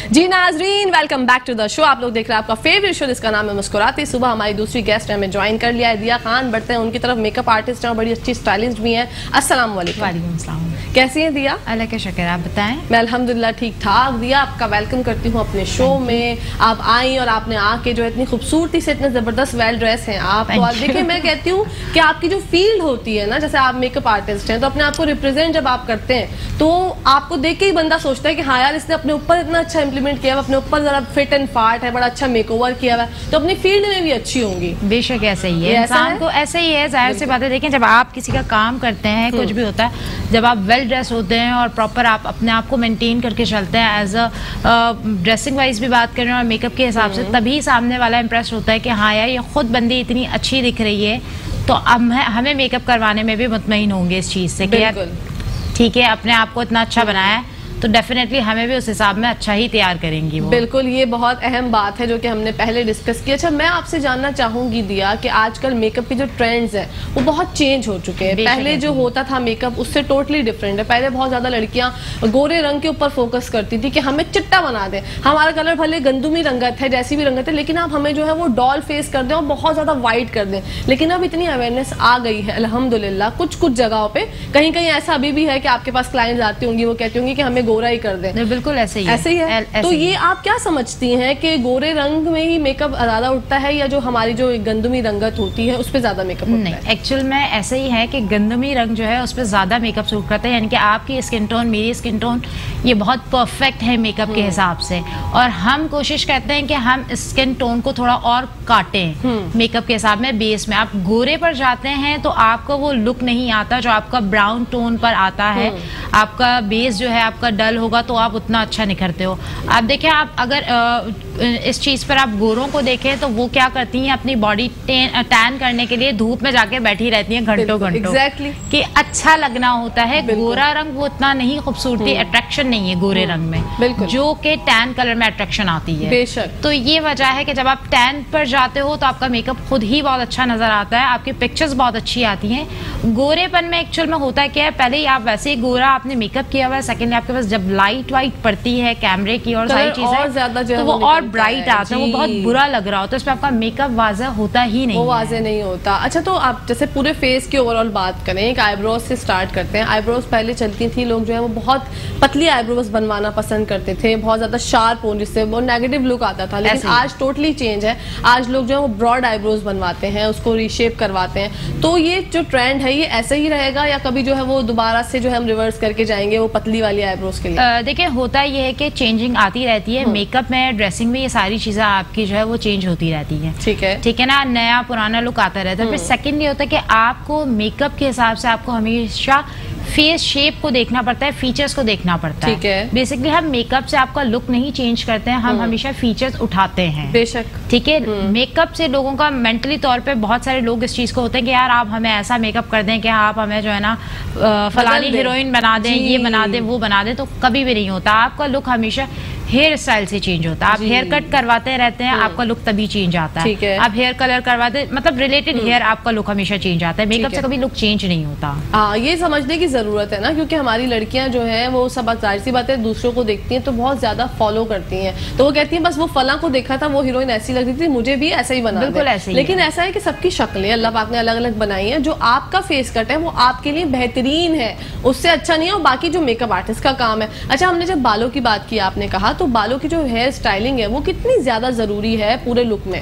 जी नाजरीन, welcome back to the show. आप लोग देख रहे हैं आपका फेवरेट शो जिसका नाम है मुस्कुराती सुबह। हमारी दूसरी गेस्ट हमें ज्वाइन कर लिया है दिया खान। बढ़ते हैं उनकी तरफ। मेकअप आर्टिस्ट हैं और बड़ी अच्छी स्टाइलिस्ट भी हैं। अस्सलाम वालेकुम। वालेकुम सलाम। कैसी हैं दिया? अल्लाह का शुक्र, आप बताएं। मैं अल्हम्दुलिल्लाह ठीक ठाक। दिया, आपका वेलकम करती हूँ अपने शो में। आप आई और आपने आके जो इतनी खूबसूरती से इतने जबरदस्त वेल ड्रेस हैं आप। तो देखिए, मैं कहती हूँ कि आपकी जो फील्ड होती है ना, जैसे आप मेकअप आर्टिस्ट हैं तो अपने आप को रिप्रेजेंट जब आप करते हैं तो आपको देख के ही बंदा सोचता है कि हाँ यार, इसने अपने ऊपर इतना अच्छा इंप्लीमेंट किया है, अपने ऊपर जरा फिट एंड फाट है, बड़ा अच्छा मेकओवर किया हुआ है, तो अपनी फील्ड में भी अच्छी होंगी। बेशक ऐसा ही है, इंसान को ऐसे ही है, जाहिर सी बात है। देखें, जब आप किसी का काम करते हैं, कुछ भी होता है, जब आप वेल ड्रेस होते हैं और प्रॉपर आप अपने आप को मेंटेन करके चलते हैं, एज अ ड्रेसिंग वाइज भी बात कर रहे हैं और मेकअप के हिसाब से, तभी सामने वाला इंप्रेस होता है कि हाँ यार, ये खुद बंदी इतनी अच्छी दिख रही है, तो अब हमें मेकअप करवाने में भी मुतमईन होंगे इस चीज़ से कि यार ठीक है, अपने आप को इतना अच्छा बनाया है तो डेफिनेटली हमें भी उस हिसाब में अच्छा ही तैयार करेंगी वो। बिल्कुल, ये बहुत अहम बात है जो कि हमने पहले डिस्कस की। अच्छा, मैं आपसे जानना चाहूंगी दिया कि आजकल मेकअप के जो ट्रेंड्स हैं वो बहुत चेंज हो चुके हैं। पहले जो होता था मेकअप उससे टोटली डिफरेंट है। पहले बहुत ज्यादा लड़कियां गोरे रंग के ऊपर फोकस करती थी कि हमें चिट्टा बना दें, हमारा कलर भले गंदुमी रंगत है, जैसी भी रंगत है, लेकिन आप हमें जो है वो डॉल फेस कर दें और बहुत ज्यादा वाइट कर दें। लेकिन अब इतनी अवेयरनेस आ गई है अल्हम्दुलिल्लाह। कुछ कुछ जगहों पे कहीं कहीं ऐसा अभी भी है कि आपके पास क्लाइंट्स आती होंगी, वो कहती होंगी कि हमें गोरा ही कर दें। बिल्कुल ऐसे ही है। तो ये आप क्या समझती हैं कि गोरे रंग में ही मेकअप ज्यादा उठता है या जो हमारी जो गंदमी रंगत होती है उस पे ज्यादा मेकअप उठता है? नहीं, एक्चुअल में ऐसे ही है कि गंदमी रंग जो है उस पर ज्यादा मेकअप सूट करता है। यानी कि आपकी स्किन टोन, मेरी स्किन टोन, ये बहुत परफेक्ट है मेकअप के हिसाब से, और हम कोशिश करते हैं कि हम स्किन टोन को थोड़ा और काटें मेकअप के हिसाब में। बेस में आप गोरे पर जाते हैं तो आपको वो लुक नहीं आता जो आपका ब्राउन टोन पर आता है। आपका बेस जो है आपका डल होगा तो आप उतना अच्छा निखरते हो। आप देखें, आप अगर इस चीज पर आप गोरों को देखें तो वो क्या करती हैं, अपनी बॉडी टैन करने के लिए धूप में जाके बैठी रहती हैं घंटों घंटों, कि अच्छा लगना होता है। गोरा रंग वो उतना नहीं खूबसूरती, अट्रैक्शन नहीं है गोरे रंग में, जो कि टैन कलर में अट्रैक्शन आती है। बेशक। तो ये वजह है कि जब आप टैन पर जाते हो तो आपका मेकअप खुद ही बहुत अच्छा नजर आता है, आपकी पिक्चर्स बहुत अच्छी आती हैं। गोरेपन में एक्चुअल में होता है क्या है, पहले ही आप वैसे ही गोरा आपने मेकअप किया हुआ है, सेकेंडली आपके पास जब लाइट वाइट पड़ती है कैमरे की और सारी चीजें, तो वो और ब्राइट आता है, वो बहुत बुरा लग रहा होता है, उसमें आपका मेकअप वाज़ेह होता ही नहीं, वो वाज़ेह नहीं होता। अच्छा, तो आप जैसे पूरे फेस की ओवरऑल बात करें, एक आईब्रोज से स्टार्ट करते हैं। आईब्रोज पहले चलती थी, लोग जो है वो बहुत पतली आईब्रोज बनवाना पसंद करते थे, बहुत ज्यादा शार्प हो, जिससे वो नेगेटिव लुक आता था। लेकिन आज टोटली चेंज है। आज लोग जो है वो ब्रॉड आईब्रोज बनवाते हैं, उसको रीशेप करवाते हैं। तो ये जो ट्रेंड है ये ऐसे ही रहेगा या कभी जो है वो दोबारा से जो है हम रिवर्स करके जाएंगे वो पतली वाली आईब्रोज के लिए? देखिए, होता ये है कि चेंजिंग आती रहती है मेकअप में, ड्रेसिंग में, ये सारी चीजें आपकी जो है वो चेंज होती रहती है। ठीक है ना, नया पुराना लुक आता रहता है। फिर सेकंड ये होता है कि आपको मेकअप के हिसाब से आपको हमेशा फेस शेप को देखना पड़ता है, फीचर्स को देखना पड़ता है। ठीक है। बेसिकली हम मेकअप से आपका लुक नहीं चेंज करते हैं, हम हमेशा फीचर्स उठाते हैं। बेशक। ठीक है। मेकअप से लोगों का मेंटली तौर पे बहुत सारे लोग इस चीज को होते हैं कि यार आप हमें ऐसा मेकअप कर दें कि आप हमें जो है ना फलानी हीरोइन बना दें, ये बना दें, वो बना दें, तो कभी भी नहीं होता। आपका लुक हमेशा हेयर स्टाइल से चेंज होता है। आप हेयर कट करवाते रहते हैं, आपका लुक तभी चेंज आता है। आप हेयर कलर करवाते, मतलब रिलेटेड हेयर, आपका लुक हमेशा चेंज आता है। मेकअप से कभी लुक चेंज नहीं होता। ये समझने की जरूरत है ना, क्योंकि हमारी लड़कियां जो हैं वो सब जाहिर सी बात है दूसरों को देखती हैं तो बहुत ज्यादा फॉलो करती हैं। तो वो कहती हैं बस वो फला को देखा था, वो हीरोइन ऐसी लग रही थी, मुझे भी ऐसा ही बना। बिल्कुल ऐसे ही। लेकिन ऐसा है कि सबकी शक्लें अल्लाह पाक ने अलग अलग बनाई है। जो आपका फेस कट है वो आपके लिए बेहतरीन है, उससे अच्छा नहीं है, और बाकी जो मेकअप आर्टिस्ट का काम है। अच्छा, हमने जब बालों की बात की, आपने कहा तो बालों की जो हेयर स्टाइलिंग है वो कितनी ज्यादा जरूरी है पूरे लुक में?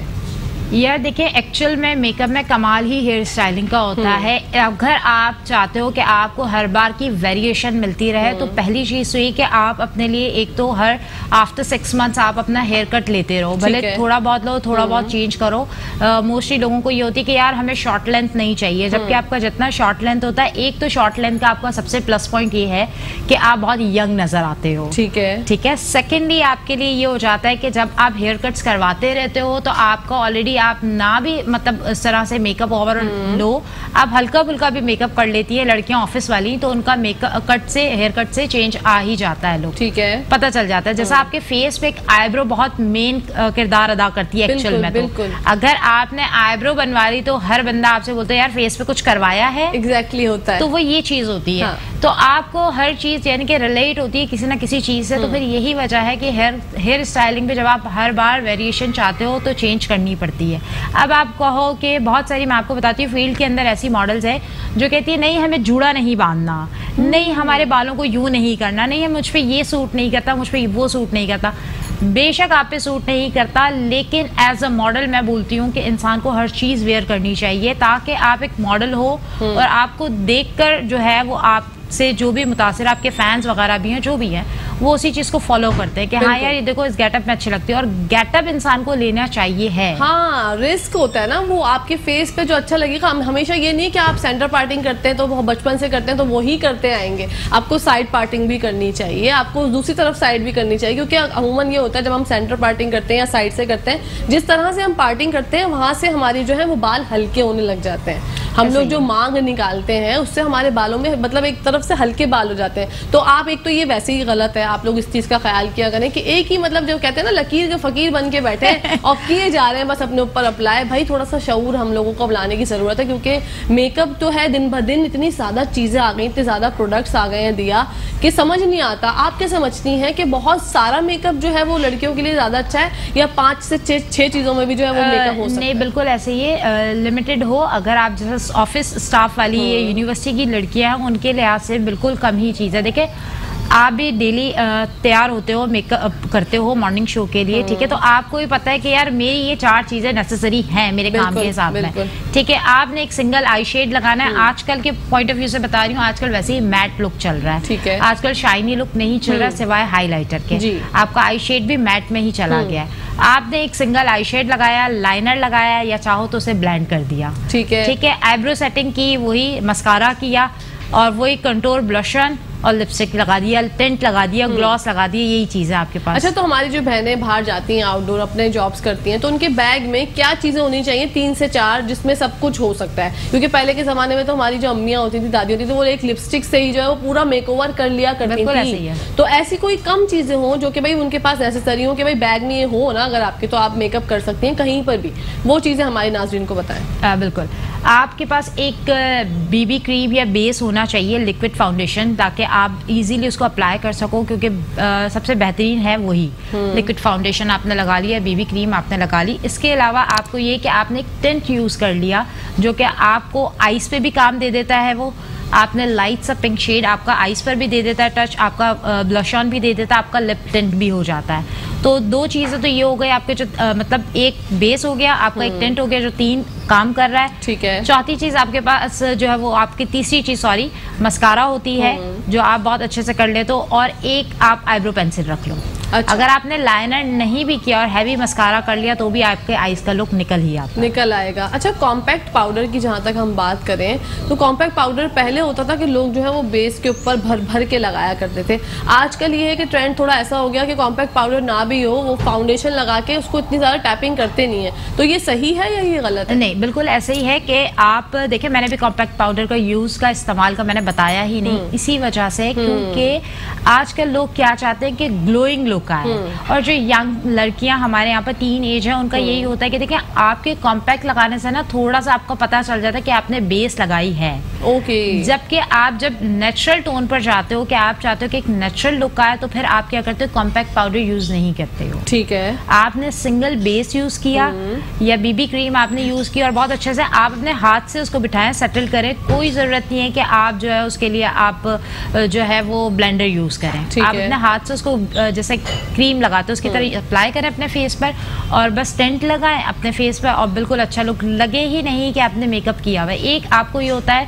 यार देखिए, एक्चुअल में मेकअप में कमाल ही हेयर स्टाइलिंग का होता है। अगर आप चाहते हो कि आपको हर बार की वेरिएशन मिलती रहे तो पहली चीज तो ये कि आप अपने लिए एक तो हर आफ्टर 6 मंथ्स आप अपना हेयर कट लेते रहो, भले थोड़ा बहुत लो, थोड़ा बहुत चेंज करो। मोस्टली लोगों को ये होती है कि यार हमें शॉर्ट लेंथ नहीं चाहिए, जबकि आपका जितना शॉर्ट लेंथ होता है, एक तो शॉर्ट लेंथ का आपका सबसे प्लस पॉइंट ये है कि आप बहुत यंग नजर आते हो। ठीक है, ठीक है। सेकेंडली आपके लिए ये हो जाता है कि जब आप हेयर कट्स करवाते रहते हो तो आपका ऑलरेडी आप ना भी मतलब इस तरह से मेकअप ओवर लो, आप हल्का फुल्का भी मेकअप कर लेती है लड़कियां ऑफिस वाली, तो उनका मेकअप कट से, हेयर कट से चेंज आ ही जाता है, लोग ठीक है पता चल जाता है। जैसा आपके फेस पे एक आईब्रो बहुत मेन किरदार अदा करती है एक्चुअल में। तो अगर आपने आईब्रो बनवा ली तो हर बंदा आपसे बोलता है यार फेस पे कुछ करवाया है। एग्जैक्टली होता है, तो वो ये चीज होती है। तो आपको हर चीज़ यानी कि रिलेट होती है किसी ना किसी चीज़ से। तो फिर यही वजह है कि हेयर स्टाइलिंग पे जब आप हर बार वेरिएशन चाहते हो तो चेंज करनी पड़ती है। अब आप कहो कि बहुत सारी, मैं आपको बताती हूँ फील्ड के अंदर ऐसी मॉडल्स है जो कहती है नहीं हमें जूड़ा नहीं बांधना, नहीं हमारे बालों को यूं नहीं करना, नहीं मुझ पे ये सूट नहीं करता, मुझ पे वो सूट नहीं करता। बेशक आप पे सूट नहीं करता, लेकिन एज अ मॉडल मैं बोलती हूँ कि इंसान को हर चीज़ वेयर करनी चाहिए ताकि आप एक मॉडल हो और आपको देखकर जो है वो आपसे जो भी मुतासिर आपके फैंस वगैरह भी हैं जो भी हैं वो उसी चीज़ को फॉलो करते हैं कि हाँ यार ये देखो इस गेटअप में अच्छी लगती है। और गेटअप इंसान को लेना चाहिए है। हाँ, रिस्क होता है ना वो आपके फेस पे जो अच्छा लगेगा। हमेशा ये नहीं कि आप सेंटर पार्टिंग करते हैं तो वो बचपन से करते हैं तो वो ही करते आएंगे। आपको साइड पार्टिंग भी करनी चाहिए, आपको दूसरी तरफ साइड भी करनी चाहिए, क्योंकि अमूमन ये होता है जब हम सेंटर पार्टिंग करते हैं या साइड से करते हैं, जिस तरह से हम पार्टिंग करते हैं वहां से हमारी जो है वो बाल हल्के होने लग जाते हैं। हम लोग जो मांग निकालते हैं उससे हमारे बालों में मतलब एक तरफ से हल्के बाल हो जाते हैं। तो आप एक तो ये वैसे ही गलत है, आप लोग इस चीज का ख्याल किया करें कि एक ही मतलब जो कहते हैं ना लकीर जो फकीर बन के बैठे और किए जा रहे हैं बस अपने ऊपर अप्लाई। भाई थोड़ा सा शऊर हम लोगों को लाने की जरूरत है, क्योंकि मेकअप तो है दिन ब दिन इतनी ज्यादा चीजें आ गई, इतने ज्यादा प्रोडक्ट्स आ गए हैं दिया कि समझ नहीं आता। आप क्या समझती हैं कि बहुत सारा मेकअप जो है वो लड़कियों के लिए ज्यादा अच्छा है या 5 से 6 चीजों में भी जो है वो मेकअप हो सकता है? नहीं, बिल्कुल ऐसे ही लिमिटेड हो। अगर आप जैसे ऑफिस स्टाफ वाली यूनिवर्सिटी की लड़कियां हैं उनके लिहाज से बिल्कुल कम ही चीज़ है। देखिए आप भी डेली तैयार होते हो, मेकअप करते हो मॉर्निंग शो के लिए, ठीक है, तो आपको भी पता है कि यार मेरी ये 4 चीजें नेसेसरी हैं मेरे काम के हिसाब में, ठीक है। आपने एक सिंगल आई शेड लगाना है। आजकल के पॉइंट ऑफ व्यू से बता रही हूँ, आजकल वैसे ही मैट लुक चल रहा है, ठीक है। आजकल शाइनी लुक नहीं चल रहा सिवाय हाईलाइटर के। आपका आई शेड भी मैट में ही चला गया है। आपने एक सिंगल आई शेड लगाया, लाइनर लगाया या चाहो तो उसे ब्लेंड कर दिया, ठीक है, ठीक है। आईब्रो सेटिंग की, वही मस्कारा किया और वही कंटूर, ब्लशन और लिपस्टिक लगा दिया, टिंट लगा दिया, ग्लॉस लगा दिया, यही चीजें आपके पास। अच्छा, तो हमारी जो बहनें बाहर जाती हैं आउटडोर अपने जॉब्स करती हैं तो उनके बैग में क्या चीजें होनी चाहिए 3 से 4 जिसमें सब कुछ हो सकता है? क्योंकि पहले के जमाने में तो हमारी जो अम्मियां होती थी, दादी होती थी, वो एक लिपस्टिक से ही जो है वो पूरा मेकओवर कर लिया करती थी। तो ऐसी कोई कम चीजें हो जो कि भाई उनके पास नेसेसरी हो कि भाई बैग में ये हो ना अगर आपके, तो आप मेकअप कर सकती हैं कहीं पर भी, वो चीजें हमारे नाज़रीन को बताएं। बिल्कुल, आपके पास एक बीबी क्रीम या बेस होना चाहिए, लिक्विड फाउंडेशन, ताकि आप इजीली उसको अप्लाई कर सको, क्योंकि सबसे बेहतरीन है वही। लिक्विड फाउंडेशन आपने लगा लिया, बीबी क्रीम आपने लगा ली। इसके अलावा आपको ये कि आपने एक टिंट यूज़ कर लिया जो कि आपको आइस पे भी काम दे देता है। वो आपने लाइट सा पिंक शेड आपका आइस पर भी दे देता है टच, आपका ब्लश ऑन भी दे देता है, आपका लिप टिंट भी हो जाता है। तो 2 चीज़ें तो ये हो गई आपके जो मतलब एक बेस हो गया आपका, एक टिंट हो गया जो 3 काम कर रहा है, ठीक है। चौथी चीज़ आपके पास जो है वो आपकी तीसरी चीज़ मस्कारा होती है जो आप बहुत अच्छे से कर लेते हो, और एक आप आईब्रो पेंसिल रख लो। अच्छा। अगर आपने लाइनर नहीं भी किया और हैवी मस्कारा कर लिया तो भी आपके आईज का लुक निकल आएगा। अच्छा, कॉम्पैक्ट पाउडर की जहाँ तक हम बात करें तो कॉम्पैक्ट पाउडर पहले होता था कि लोग जो है वो बेस के ऊपर भर भर के लगाया करते थे। आजकल ये है कि ट्रेंड थोड़ा ऐसा हो गया कि कॉम्पैक्ट पाउडर ना भी हो, वो फाउंडेशन लगा के उसको इतनी ज़्यादा टैपिंग करते नहीं है। तो ये सही है या ये गलत है? नहीं, बिल्कुल ऐसे ही है कि आप देखिए, मैंने भी कॉम्पैक्ट पाउडर का यूज़ का इस्तेमाल का मैंने बताया ही नहीं, इसी वजह से क्योंकि आजकल लोग क्या चाहते हैं कि ग्लोइंग लुक आए। और जो यंग लड़कियां हमारे यहाँ पर टीन एज है उनका यही होता है कि देखिए आपके कॉम्पैक्ट लगाने से ना थोड़ा सा आपको पता चल जाता है कि आपने बेस लगाई है। ओके। जबकि आप जब नेचुरल टोन पर जाते हो कि आप चाहते हो कि एक नेचुरल लुक आए तो फिर आप क्या करते हो, कॉम्पैक्ट पाउडर यूज नहीं करते हो, ठीक है। आपने सिंगल बेस यूज किया या बीबी क्रीम आपने यूज किया और बहुत अच्छे से आप अपने हाथ से उसको बिठाएं, सेटल करें। कोई जरूरत नहीं है कि आप जो है उसके लिए आप जो है वो ब्लेंडर यूज करें। आप अपने हाथ से उसको जैसे क्रीम लगाते हो उसकी तरह अप्लाई करें अपने फेस पर और बस टेंट लगाएं अपने फेस पर और बिल्कुल अच्छा लुक लगे ही नहीं कि आपने मेकअप किया हुआ है। एक आपको ये होता है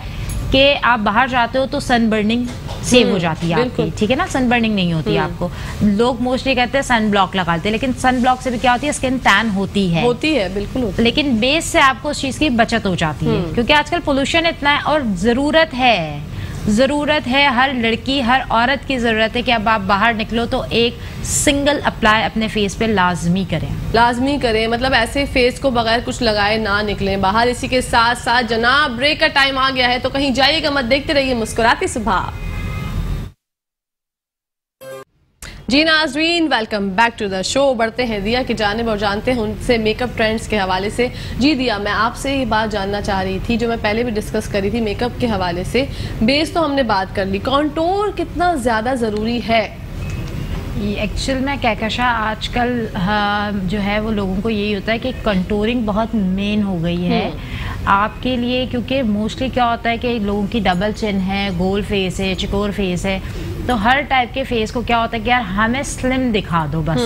कि आप बाहर जाते हो तो सन बर्निंग सेव हो जाती है आपकी, ठीक है ना, सन बर्निंग नहीं होती है आपको। लोग मोस्टली कहते हैं सन ब्लॉक लगाते हैं, लेकिन सन ब्लॉक से भी क्या होती है, स्किन टैन होती है बिल्कुल होती है। लेकिन बेस से आपको उस चीज की बचत हो जाती है क्योंकि आजकल पोल्यूशन इतना है और ज़रूरत है हर लड़की हर औरत की ज़रूरत है कि अब आप बाहर निकलो तो एक सिंगल अप्लाई अपने फेस पे लाजमी करें। मतलब ऐसे फेस को बगैर कुछ लगाए ना निकलें बाहर। इसी के साथ साथ जनाब ब्रेक का टाइम आ गया है तो कहीं जाइएगा मत, देखते रहिए मुस्कुराती सुबह। जी नाज़रीन, welcome back to the show. बढ़ते हैं दिया की जानिब और जानते हैं उनसे मेकअप ट्रेंड्स के हवाले से। जी दिया, मैं आपसे ये बात जानना चाह रही थी जो मैं पहले भी डिस्कस करी थी मेकअप के हवाले से। बेस तो हमने बात कर ली, कॉन्टोर कितना ज़्यादा ज़रूरी है? एक्चुअल में कहकशा आजकल जो है वो लोगों को यही होता है कि कंटूरिंग बहुत मेन हो गई है आपके लिए, क्योंकि मोस्टली क्या होता है कि लोगों की डबल चिन है, गोल फेस है, चकोर फेस है, तो हर टाइप के फेस को क्या होता है कि यार हमें स्लिम दिखा दो बस।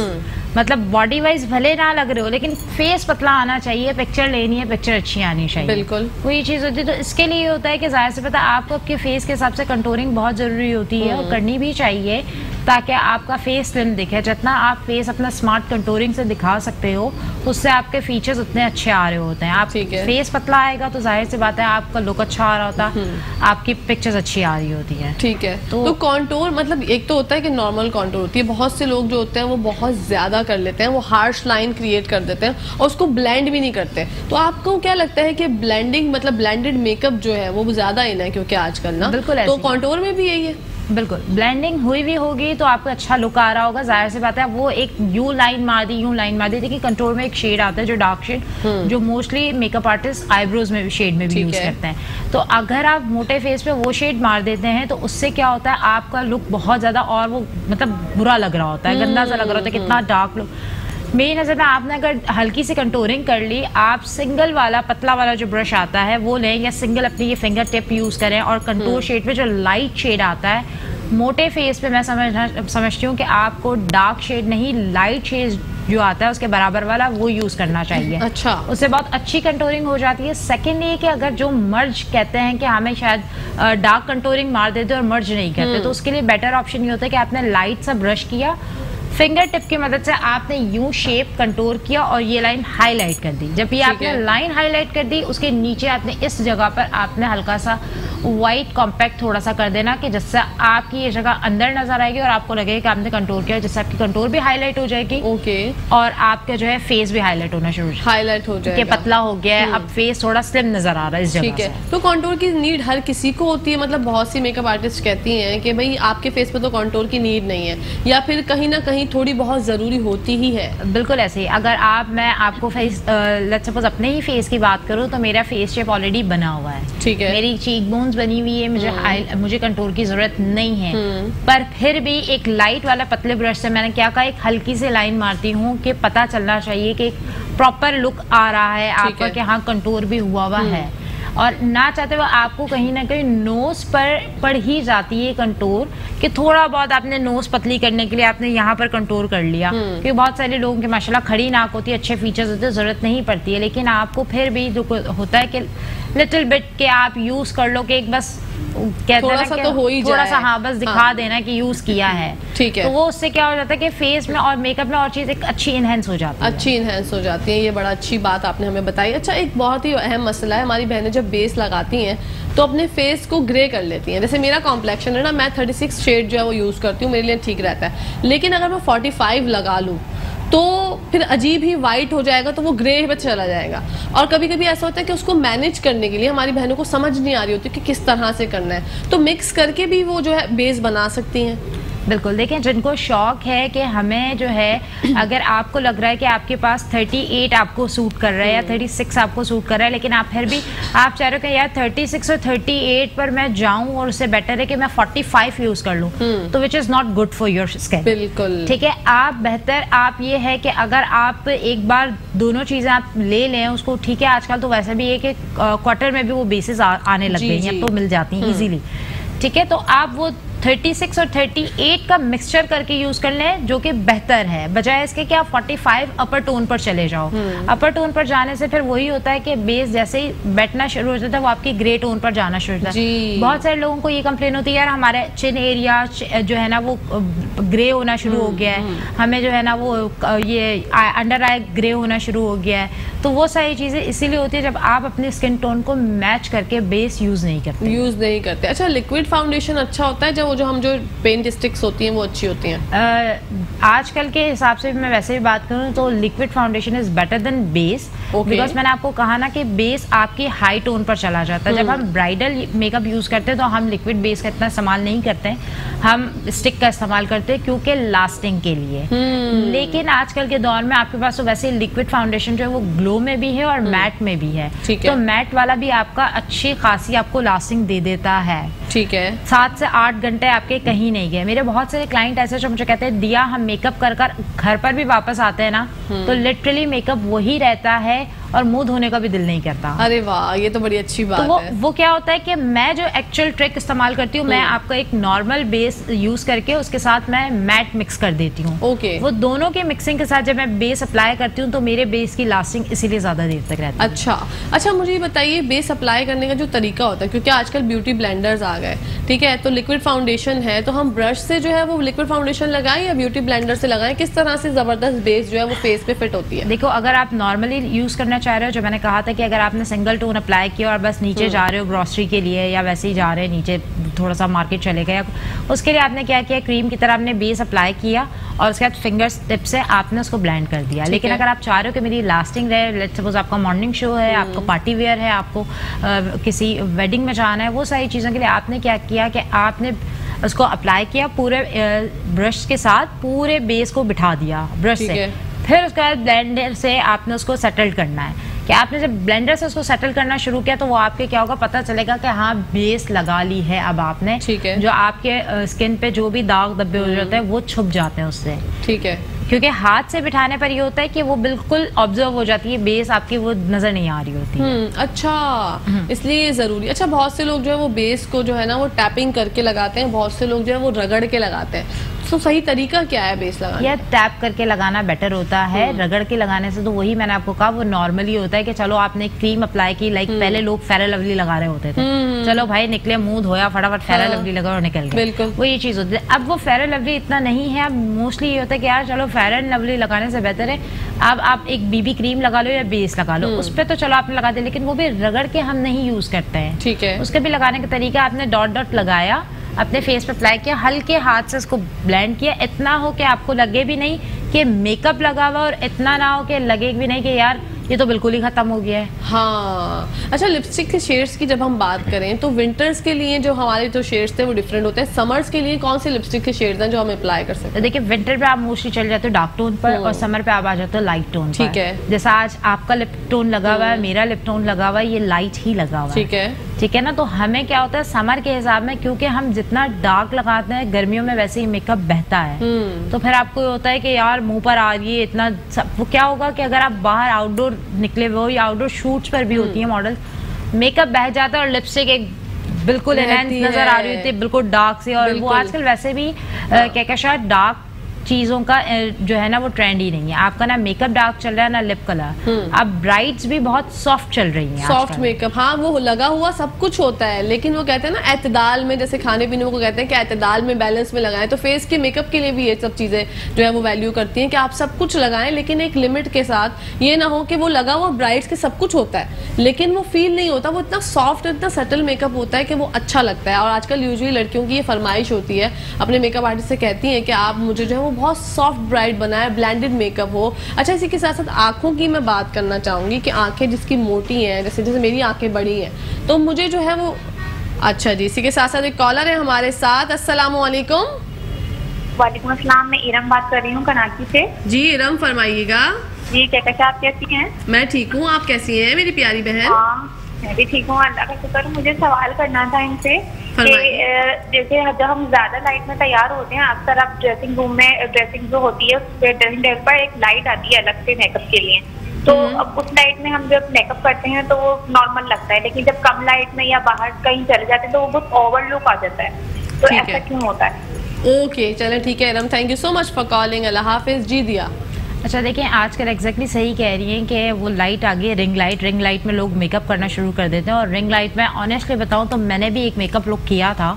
मतलब बॉडी वाइज भले ना लग रहे हो लेकिन फेस पतला आना चाहिए, पिक्चर लेनी है, पिक्चर अच्छी आनी चाहिए। बिल्कुल वही चीज़ होती है। तो इसके लिए होता है कि जाहिर से पता आपको आपके फेस के हिसाब से कंटूरिंग बहुत ज़रूरी होती है और करनी भी चाहिए ताकि आपका फेस स्लिम दिखे। जितना आप फेस अपना स्मार्ट कंटूरिंग से दिखा सकते हो उससे आपके फीचर्स उतने अच्छे आ रहे होते हैं। आप फेस पतला आएगा तो जाहिर सी बात है आपका लुक अच्छा आ रहा होता है, आपकी पिक्चर्स अच्छी आ रही होती है। ठीक है, तो कॉन्टूर मतलब एक तो होता है कि नॉर्मल कॉन्टूर होती है, बहुत से लोग जो होते हैं वो बहुत ज्यादा कर लेते हैं, वो हार्श लाइन क्रिएट कर देते हैं और उसको ब्लेंड भी नहीं करते। तो आपको क्या लगता है कि ब्लेंडिंग मतलब ब्लेंडेड मेकअप जो है वो ज्यादा इन है क्योंकि आजकल ना, बिल्कुल तो कॉन्टूर में भी यही है। बिल्कुल ब्लेंडिंग हुई भी होगी तो आपको अच्छा लुक आ रहा होगा। जाहिर सी बात है वो एक यू लाइन मार दी। देखिए कंटूर में एक शेड आता है जो डार्क शेड जो मोस्टली मेकअप आर्टिस्ट आईब्रोज में शेड में भी यूज करते हैं। तो अगर आप मोटे फेस पे वो शेड मार देते हैं तो उससे क्या होता है आपका लुक बहुत ज्यादा और वो मतलब बुरा लग रहा होता है, गंदा सा लग रहा होता है, कितना डार्क लुक। मेरी नज़र में आपने अगर हल्की सी कंटूरिंग कर ली, आप सिंगल वाला पतला वाला जो ब्रश आता है वो लें या सिंगल अपनी ये फिंगर टिप यूज़ करें और कंटूर शेड पे जो लाइट शेड आता है मोटे फेस पे मैं समझती हूँ कि आपको डार्क शेड नहीं लाइट शेड जो आता है उसके बराबर वाला वो यूज़ करना चाहिए। अच्छा, उससे बहुत अच्छी कंटूरिंग हो जाती है। सेकेंड ये कि अगर जो मर्ज कहते हैं कि हमें शायद डार्क कंटूरिंग मार देते और मर्ज नहीं करते, तो उसके लिए बेटर ऑप्शन ये होता है कि आपने लाइट सा ब्रश किया, फिंगर टिप की मदद से आपने यूं शेप कंटूर किया और ये लाइन हाईलाइट कर दी। जब ये आपने लाइन हाईलाइट कर दी उसके नीचे आपने इस जगह पर आपने हल्का सा वाइट कॉम्पैक्ट थोड़ा सा कर देना कि जिससे आपकी ये जगह अंदर नजर आएगी और आपको लगेगा कि आपने कंटूर किया, जिससे आपकी कंटूर भी हाईलाइट हो जाएगी। ओके, और आपका जो है फेस भी हाईलाइट होना शुरू हो जाएगा, पतला हो गया है, अब फेस थोड़ा स्लिम नजर आ रहा है इस जगह। ठीक है, तो कॉन्टूर की नीड हर किसी को होती है? मतलब बहुत सी मेकअप आर्टिस्ट कहती हैं कि भाई आपके फेस पे तो कॉन्टूर की नीड नहीं है, या फिर कहीं ना कहीं थोड़ी बहुत जरूरी होती ही है? बिल्कुल ऐसे ही। अगर मैं आपको फेस लेट्स सपोज अपने ही फेस की बात करूं तो मेरा फेस शेप ऑलरेडी बना हुआ है, ठीक है, मेरी चीक बोन्स बनी हुई है, मुझे कंटूर की जरूरत नहीं है, पर फिर भी एक लाइट वाला पतले ब्रश से मैंने क्या कहा एक हल्की सी लाइन मारती हूँ कि पता चलना चाहिए कि एक प्रॉपर लुक आ रहा है आपका कि हाँ कंटूर भी हुआ है। और ना चाहते हुए आपको कहीं ना कहीं नोज पर पड़ ही जाती है कंटूर कि थोड़ा बहुत आपने नोज पतली करने के लिए आपने यहाँ पर कंटूर कर लिया, क्योंकि बहुत सारे लोगों के माशाल्लाह खड़ी नाक होती है, अच्छे फीचर्स होते हैं, जरूरत नहीं पड़ती है। लेकिन आपको फिर भी जो होता है कि लिटिल बिट के आप यूज कर लो कि एक बस कहते थोड़ा सा तो हो ही थोड़ा सा हाँ बस दिखा देना कि यूज किया है। ठीक है, तो वो उससे क्या हो जाता है कि फेस में और मेकअप में और चीज एक अच्छी इनहेंस हो जाती है, अच्छी इनहेंस हो जाती है। ये बड़ा अच्छी बात आपने हमें बताई। अच्छा, एक बहुत ही अहम मसला है, हमारी बहनें जब बेस लगाती हैं तो अपने फेस को ग्रे कर लेती हैं। जैसे मेरा कॉम्प्लेक्शन है ना, मैं 36 शेड जो है वो यूज करती हूँ, मेरे लिए ठीक रहता है, लेकिन अगर मैं 45 लगा लूँ तो फिर अजीब ही वाइट हो जाएगा, तो वो ग्रे पे चला जाएगा। और कभी कभी ऐसा होता है कि उसको मैनेज करने के लिए हमारी बहनों को समझ नहीं आ रही होती कि किस तरह से करना है, तो मिक्स करके भी वो जो है बेस बना सकती हैं। बिल्कुल, देखें जिनको शौक है कि हमें जो है अगर आपको लग रहा है कि आपके पास 38 आपको सूट कर रहा है या 36 आपको सूट कर रहा है, लेकिन आप फिर भी आप चाह रहे हो कि यार 36 और 38 पर मैं जाऊं और उससे बेटर है कि मैं 45 यूज कर लूं, तो which is not good for your skin. बिल्कुल ठीक है, आप बेहतर आप ये है कि अगर आप एक बार दोनों चीजें आप ले लें उसको, ठीक है आजकल तो वैसे भी है कि क्वार्टर में भी वो बेसिस आने लग गई हैं, तो मिल जाती हैं इजीली। ठीक है, तो आप वो 36 और 38 का मिक्सचर करके यूज कर लें जो कि बेहतर है, बजाय इसके कि आप 45 अपर टोन पर चले जाओ। अपर टोन पर जाने से फिर वही होता है कि बेस जैसे ही बैठना शुरू हो जाता है वो आपकी ग्रे टोन पर जाना शुरू होता है। बहुत सारे लोगों को ये कंप्लेन होती है यार हमारे चिन एरिया जो है ना वो ग्रे होना शुरू हो गया है, हमें जो है ना वो ये अंडर आई ग्रे होना शुरू हो गया है। तो वो सारी चीजें इसीलिए होती है जब आप अपने स्किन टोन को मैच करके बेस यूज नहीं करते। अच्छा, लिक्विड फाउंडेशन अच्छा होता है जो हम जो पेंट स्टिक्स होती हैं वो अच्छी होती हैं? आजकल के हिसाब से मैं वैसे भी बात करूं तो liquid foundation is better than base, because मैंने आपको कहा ना कि बेस आपकी हाई टोन पर चला जाता है। जब हम ब्राइडल मेकअप यूज करते हैं तो हम लिक्विड बेस का इतना इस्तेमाल नहीं करते हैं, हम स्टिक का इस्तेमाल करते हैं क्योंकि लास्टिंग के लिए। लेकिन आजकल के दौर में आपके पास तो वैसे लिक्विड फाउंडेशन जो है वो ग्लो में भी है और मैट में भी है, तो मैट वाला भी आपका अच्छी खासी आपको लास्टिंग दे देता है। ठीक है, 7 से 8 घंटे आपके कहीं नहीं गए। मेरे बहुत सारे क्लाइंट ऐसे जो मुझे कहते हैं दिया हम मेकअप कर घर पर भी वापस आते हैं ना तो लिटरली मेकअप वही रहता है और मुंह धोने का भी दिल नहीं करता। अरे वाह, ये तो बड़ी अच्छी बात तो है। वो क्या होता है कि मैं जो एक्चुअल ट्रिक इस्तेमाल करती हूँ, मैं आपका एक नॉर्मल बेस यूज करके उसके साथ मैं मैट मिक्स कर देती हूँ। ओके, वो दोनों के मिक्सिंग के साथ जब मैं बेस अप्लाई करती हूँ तो मेरे बेस की लास्टिंग इसीलिए ज्यादा देर तक रहती है। अच्छा, मुझे ये बताइए बेस अप्लाई करने का जो तरीका होता है, क्योंकि आजकल ब्यूटी ब्लेंडर्स आ गए, ठीक है, तो लिक्विड फाउंडेशन है, तो हम ब्रश से जो है वो लिक्विड फाउंडेशन लगाएं या ब्यूटी ब्लेंडर से लगाएं? किस तरह से जबरदस्त बेस जो है वो फेस पे फिट होती है? देखो, अगर आप नॉर्मली यूज करना चाह रहे हो, जो मैंने कहा था कि अगर आपने सिंगल टोन अप्लाई किया और बस नीचे जा रहे हो ग्रोसरी के लिए या वैसे ही जा रहे हैं नीचे थोड़ा सा मार्केट चले गए, उसके लिए आपने क्या किया, क्रीम की तरह आपने बेस अप्लाई किया और उसके बाद फिंगर टिप से आपने उसको ब्लेंड कर दिया। लेकिन अगर आप चाह रहे हो कि मेरी लास्टिंग रहे, लेट्स सपोज आपका मॉर्निंग शो है, आपको पार्टी वेयर है, आपको किसी वेडिंग में जाना है, वो सारी चीज़ों के लिए आपने क्या किया कि आपने उसको अप्लाई किया पूरे ब्रश के साथ, पूरे बेस को बिठा दिया ब्रश से। फिर उसके बाद ब्लेंडर से आपने उसको सेटल करना है कि आपने जब ब्लेंडर से उसको सेटल करना शुरू किया तो वो आपके क्या होगा, पता चलेगा कि हाँ बेस लगा ली है अब आपने। ठीक है, जो आपके स्किन पे जो भी दाग धब्बे हो जाते हैं वो छुप जाते हैं उससे। ठीक है, क्योंकि हाथ से बिठाने पर ये होता है कि वो बिल्कुल ऑब्जर्व हो जाती है, बेस आपकी वो नजर नहीं आ रही होती है। अच्छा, इसलिए जरूरी। अच्छा, बहुत से लोग जो है वो बेस को जो है ना वो टैपिंग करके लगाते हैं, बहुत से लोग जो है वो रगड़ के लगाते हैं, तो सही तरीका क्या है बेस लगाने? या टैप करके लगाना बेटर होता है। रगड़ के लगाने से तो वही मैंने आपको कहा, वो नॉर्मली होता है कि चलो आपने क्रीम अप्लाई की, लाइक पहले लोग फेयर लवली लगा रहे होते थे, चलो भाई निकले, मुंह धोया, फटाफट फेयर लवली लगा और निकल गए, बिल्कुल वो ये चीज होती है। अब वो फेयर लवली इतना नहीं है, अब मोस्टली ये होता है कि यार चलो फेयर लवली लगाने से बेहतर है अब आप एक बीबी क्रीम लगा लो या बेस लगा लो, उस पर तो चलो आपने लगा दिया, लेकिन वो भी रगड़ के हम नहीं यूज करते हैं। ठीक है, उसके भी लगाने का तरीका, आपने डॉट डॉट लगाया, अपने फेस पे अप्लाई किया, हल्के हाथ से उसको ब्लेंड किया, इतना हो कि आपको लगे भी नहीं कि मेकअप लगा हुआ और इतना ना हो कि लगे भी नहीं कि यार ये तो बिल्कुल ही खत्म हो गया है। हाँ, अच्छा, लिपस्टिक के शेड्स की जब हम बात करें तो विंटर्स के लिए जो हमारे जो शेड्स थे वो डिफरेंट होते हैं, समर्स के लिए कौन से लिपस्टिक के शेड्स हैं जो हम अप्लाई कर सकते हैं? देखिए, विंटर पे आप मोस्टली चले जाते हो डार्क टोन पर और समर पे आप आ जाते हो लाइट टोन पर। ठीक है, जैसा आज आपका लिप टोन लगा हुआ है, मेरा लिप टोन लगा हुआ है, ये लाइट ही लगा हुआ है। ठीक है ना, तो हमें क्या होता है समर के हिसाब में, क्योंकि हम जितना डार्क लगाते हैं गर्मियों में वैसे ही मेकअप बहता है, तो फिर आपको होता है कि यार मुंह पर आ रही है इतना वो क्या होगा कि अगर आप बाहर आउटडोर निकले हुए हो या आउटडोर शूट्स पर भी होती है मॉडल, मेकअप बह जाता है और लिपस्टिक एक बिल्कुल एनहांस नजर आ रही होती है, बिल्कुल डार्क से। और वो आजकल वैसे भी क्या शायद डार्क चीजों का जो है ना वो ट्रेंड ही नहीं है, आपका ना मेकअप डार्क चल रहा है ना लिप कलर। अब ब्राइड्स भी बहुत सॉफ्ट चल रही हैं, सॉफ्ट मेकअप, हाँ वो लगा हुआ सब कुछ होता है, लेकिन वो कहते हैं ना एतदाल में, जैसे खाने पीने को कहते हैं कि एतदाल में बैलेंस में लगाएं, तो फेस के मेकअप के लिए भी ये सब चीजें जो है वो वैल्यू करती हैं कि आप सब कुछ लगाएं लेकिन एक लिमिट के साथ। ये ना हो कि वो लगा हुआ ब्राइड्स के सब कुछ होता है लेकिन वो फील नहीं होता, वो इतना सॉफ्ट इतना सटल मेकअप होता है कि वो अच्छा लगता है। और आजकल यूजुअली लड़कियों की ये फरमाइश होती है, अपने मेकअप आर्टिस्ट से कहती हैं कि आप मुझे जो है वो बहुत सॉफ्ट ब्राइट बनाए, ब्लेंडेड मेकअप हो। अच्छा, इसी के साथ साथ आंखों की मैं बात करना चाहूंगी कि आंखें जिसकी मोटी हैं, जैसे जैसे मेरी आंखें बड़ी हैं, तो मुझे जो है वो अच्छा जी, इसी के साथ साथ एक कॉलर है हमारे साथ। अस्सलाम वालेकुम। वालेकुम अस्सलाम, मैं इरम बात कर रही हूँ कराची से। जी इरम, फरमाइएगा। जी, क्या आप कैसी हैं? मैं ठीक हूँ, आप कैसी हैं मेरी प्यारी बहन? हाँ, मैं भी ठीक हूँ, अल्लाह का शुक्र। मुझे सवाल करना था इनसे कि जैसे जब हम ज्यादा लाइट में तैयार होते हैं, अक्सर आप ड्रेसिंग रूम में ड्रेसिंग जो होती है उस पर ड्रेसिंग टेबल पर एक लाइट आती है अलग से मेकअप के लिए, तो अब उस लाइट में हम जब मेकअप करते हैं तो वो नॉर्मल लगता है, लेकिन जब कम लाइट में या बाहर कहीं चले जाते हैं तो वो बहुत ओवर लुक आ जाता है, तो ऐसा क्यों होता है? ओके, चलें ठीक है Iram, thank you so much for calling, अल्लाह हाफिज। जी दिया। अच्छा, देखिए आजकल एग्जैक्टली सही कह रही हैं कि वो लाइट आ गई है, रिंग लाइट में लोग मेकअप करना शुरू कर देते हैं। और रिंग लाइट में ऑनेस्टली बताऊं तो मैंने भी एक मेकअप लुक किया था,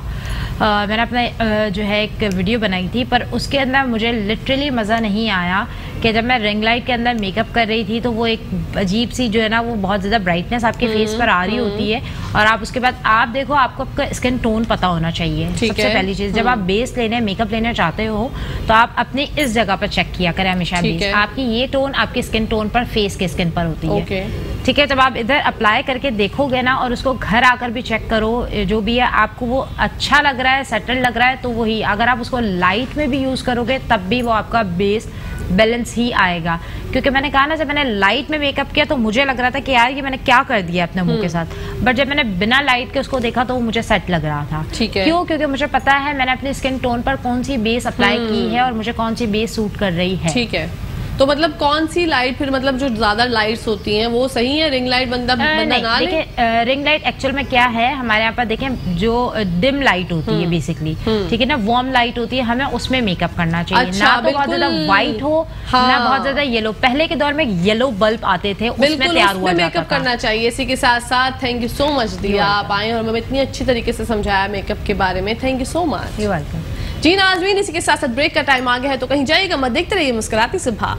मैंने अपना जो है एक वीडियो बनाई थी, पर उसके अंदर मुझे लिटरली मज़ा नहीं आया कि जब मैं रिंग लाइट के अंदर मेकअप कर रही थी तो वो एक अजीब सी जो है ना वो बहुत ज़्यादा ब्राइटनेस आपके फेस पर आ रही होती है, और आप उसके बाद आप देखो आपको आपका स्किन टोन पता होना चाहिए। सबसे पहली चीज़, जब आप बेस लेने मेकअप लेने चाहते हो तो आप अपने इस जगह पर चेक किया करें हमेशा बेस, आपकी ये टोन आपकी स्किन टोन पर फेस के स्किन पर होती है, ठीक है। जब आप इधर अप्लाई करके देखोगे ना और उसको घर आकर भी चेक करो, जो भी है आपको वो अच्छा लग रहा है, सेटल लग रहा है, तो वही। अगर आप उसको लाइट में भी यूज़ करोगे तब भी वो आपका बेस बैलेंस ही आएगा। क्योंकि मैंने कहा ना, जब मैंने लाइट में मेकअप किया तो मुझे लग रहा था कि यार ये मैंने क्या कर दिया अपने मुंह के साथ, बट जब मैंने बिना लाइट के उसको देखा तो वो मुझे सेट लग रहा था। क्यों? क्योंकि मुझे पता है मैंने अपनी स्किन टोन पर कौन सी बेस अप्लाई की है और मुझे कौन सी बेस सूट कर रही है। ठीक है, तो मतलब कौन सी लाइट फिर, मतलब जो ज्यादा लाइट्स होती हैं वो सही है? रिंग लाइट बंदा ना ले? देखिए रिंग लाइट एक्चुअल में क्या है, हमारे यहाँ पर देखें जो डिम लाइट होती है बेसिकली, ठीक है ना, वार्म लाइट होती है, हमें उसमें मेकअप करना चाहिए। अच्छा, ना तो बहुत ज्यादा व्हाइट हो, ना बहुत ज्यादा येलो। पहले के दौर में येलो बल्ब आते थे, उसमें तैयार हुआ मेकअप करना चाहिए। इसी के साथ साथ थैंक यू सो मच दिया, आप आए और हमें इतनी अच्छी तरीके से समझाया मेकअप के बारे में। Thank you so much. You welcome. जी नाज़रीन, इसी के साथ साथ ब्रेक का टाइम आ गया है, तो कहीं जाइएगा मत, देखते रहिए मुस्कुराती सुबह।